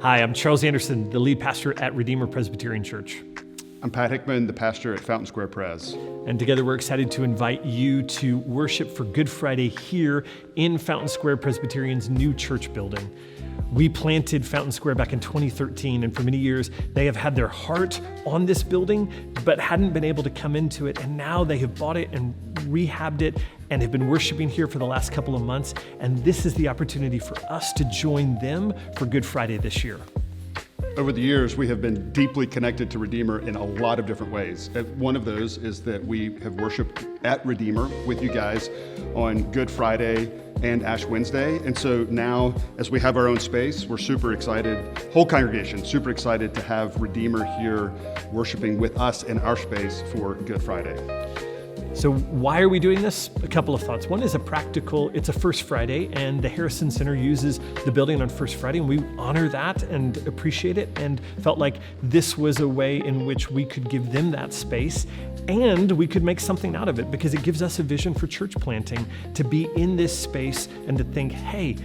Hi, I'm Charles Anderson, the lead pastor at Redeemer Presbyterian Church. I'm Pat Hickman, the pastor at Fountain Square Pres. And together we're excited to invite you to worship for Good Friday here in Fountain Square Presbyterian's new church building. We planted Fountain Square back in 2013, and for many years they have had their heart on this building, but hadn't been able to come into it. And now they have bought it and rehabbed it and have been worshiping here for the last couple of months. And this is the opportunity for us to join them for Good Friday this year. Over the years, we have been deeply connected to Redeemer in a lot of different ways. One of those is that we have worshiped at Redeemer with you guys on Good Friday and Ash Wednesday. And so now, as we have our own space, we're super excited, whole congregation, super excited to have Redeemer here worshiping with us in our space for Good Friday. So why are we doing this? A couple of thoughts. One is it's a First Friday, and the Harrison Center uses the building on First Friday, and we honor that and appreciate it, and felt like this was a way in which we could give them that space, and we could make something out of it because it gives us a vision for church planting, to be in this space and to think, hey,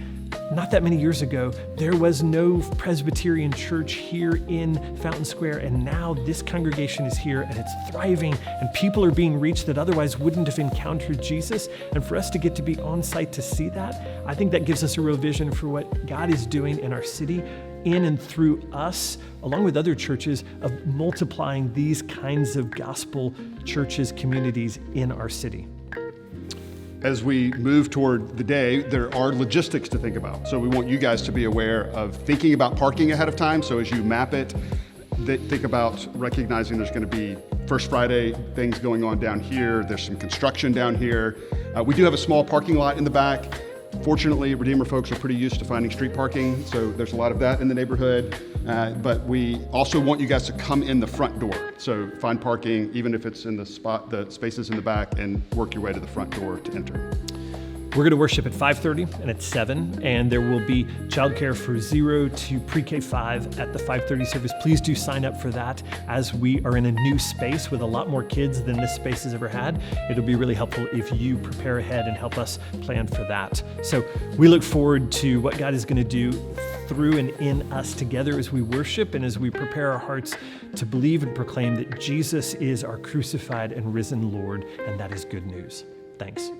not that many years ago, there was no Presbyterian church here in Fountain Square, and now this congregation is here and it's thriving and people are being reached that otherwise wouldn't have encountered Jesus. And for us to get to be on site to see that, I think that gives us a real vision for what God is doing in our city, in and through us, along with other churches, of multiplying these kinds of gospel churches, communities in our city. As we move toward the day, there are logistics to think about. So we want you guys to be aware of thinking about parking ahead of time. So as you map it, think about recognizing there's going to be First Friday things going on down here. There's some construction down here. We do have a small parking lot in the back. Fortunately, Redeemer folks are pretty used to finding street parking, so there's a lot of that in the neighborhood. But we also want you guys to come in the front door. So find parking, even if it's in the spaces in the back, and work your way to the front door to enter. We're going to worship at 5:30 and at 7, and there will be childcare for 0 to pre-K 5 at the 5:30 service. Please do sign up for that, as we are in a new space with a lot more kids than this space has ever had. It'll be really helpful if you prepare ahead and help us plan for that. So we look forward to what God is going to do through and in us together as we worship and as we prepare our hearts to believe and proclaim that Jesus is our crucified and risen Lord, and that is good news. Thanks.